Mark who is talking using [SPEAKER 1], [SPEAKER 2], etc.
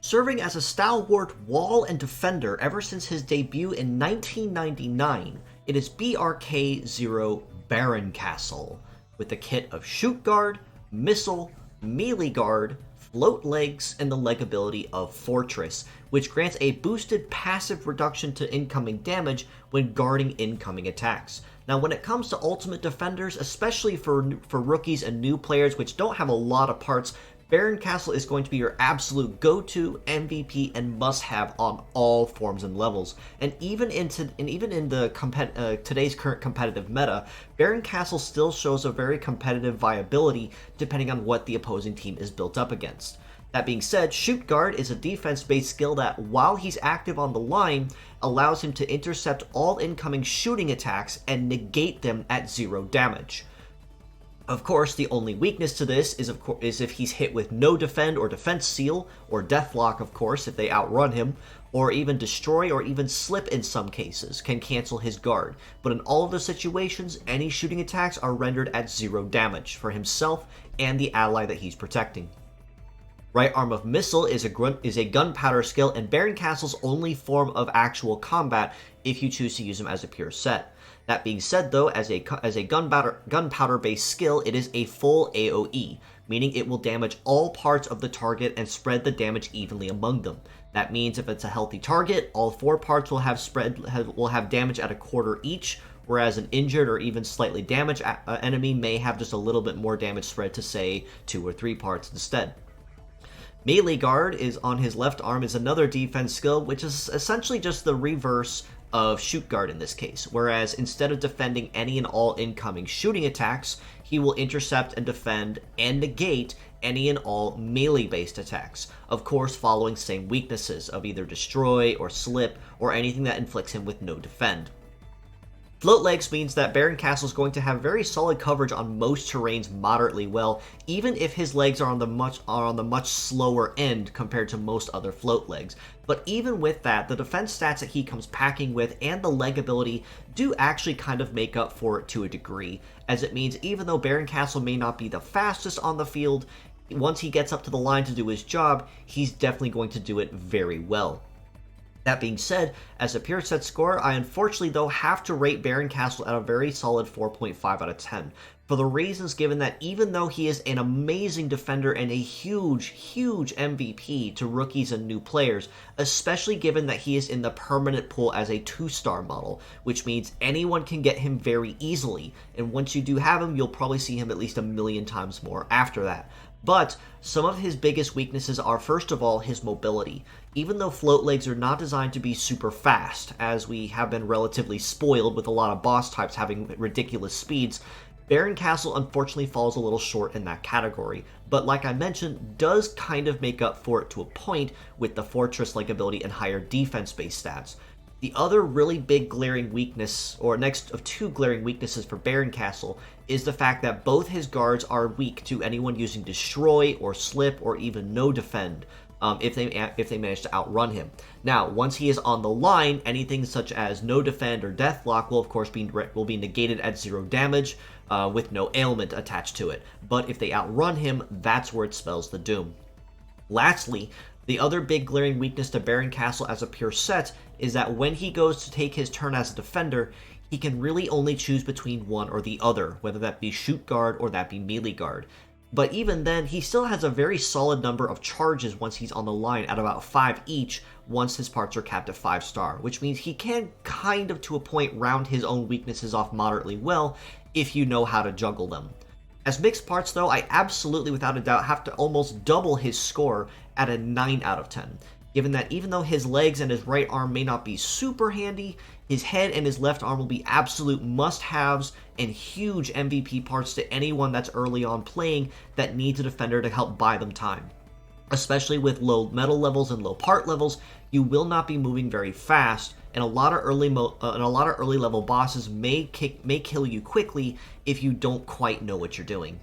[SPEAKER 1] Serving as a stalwart wall and defender ever since his debut in 1999, it is BRK00 Castle, with a kit of shoot guard, missile, melee guard, float legs, and the leg ability of Fortress, which grants a boosted passive reduction to incoming damage when guarding incoming attacks. Now, when it comes to ultimate defenders, especially for rookies and new players which don't have a lot of parts, Castle is going to be your absolute go-to MVP and must-have on all forms and levels. And even in the today's current competitive meta, Castle still shows a very competitive viability depending on what the opposing team is built up against. That being said, Shoot Guard is a defense-based skill that, while he's active on the line, allows him to intercept all incoming shooting attacks and negate them at 0 damage. Of course, the only weakness to this is if he's hit with no defend or defense seal, or deathlock, of course, if they outrun him, or even destroy or even slip in some cases, can cancel his guard. But in all of those situations, any shooting attacks are rendered at 0 damage for himself and the ally that he's protecting. Right Arm of Missile is a gunpowder skill and Castle's only form of actual combat if you choose to use him as a pure set. That being said, though, as a gunpowder-based skill, it is a full AoE, meaning it will damage all parts of the target and spread the damage evenly among them. That means if it's a healthy target, all 4 parts will have damage at a quarter each, whereas an injured or even slightly damaged enemy may have just a little bit more damage spread to, say, 2 or 3 parts instead. Melee Guard is on his left arm is another defense skill, which is essentially just the reverse of Shoot Guard in this case, whereas instead of defending any and all incoming shooting attacks, he will intercept and defend and negate any and all melee-based attacks, of course following same weaknesses of either destroy or slip or anything that inflicts him with no defend. Float legs means that Castle is going to have very solid coverage on most terrains moderately well, even if his legs are on the much slower end compared to most other float legs. But even with that, the defense stats that he comes packing with and the leg ability do actually kind of make up for it to a degree, as it means even though Castle may not be the fastest on the field, once he gets up to the line to do his job, he's definitely going to do it very well. That being said, as a pure set scorer, I unfortunately though have to rate Castle at a very solid 4.5 out of 10, for the reasons given that even though he is an amazing defender and a huge MVP to rookies and new players, especially given that he is in the permanent pool as a 2-star model, which means anyone can get him very easily, and once you do have him, you'll probably see him at least a million times more after that. But some of his biggest weaknesses are, first of all, his mobility. Even though float legs are not designed to be super fast, as we have been relatively spoiled with a lot of boss types having ridiculous speeds, Castle unfortunately falls a little short in that category, but like I mentioned, does kind of make up for it to a point with the Fortress-like ability and higher defense-based stats. The other really big glaring weakness, or next of 2 glaring weaknesses for Castle, is the fact that both his guards are weak to anyone using Destroy or Slip or even No Defend, if they manage to outrun him. Now, once he is on the line, anything such as No Defend or Deathlock will of course be negated at 0 damage, with no ailment attached to it. But if they outrun him, that's where it spells the doom. Lastly, the other big glaring weakness to Castle as a pure set is that when he goes to take his turn as a defender, he can really only choose between one or the other, whether that be Shoot Guard or that be Melee Guard. But even then, he still has a very solid number of charges once he's on the line at about 5 each once his parts are capped at 5-star, which means he can kind of to a point round his own weaknesses off moderately well if you know how to juggle them. As mixed parts though, I absolutely without a doubt have to almost double his score at a 9 out of 10, given that even though his legs and his right arm may not be super handy, his head and his left arm will be absolute must-haves and huge MVP parts to anyone that's early on playing that needs a defender to help buy them time. Especially with low metal levels and low part levels, you will not be moving very fast, and a lot of early level bosses may kill you quickly if you don't quite know what you're doing.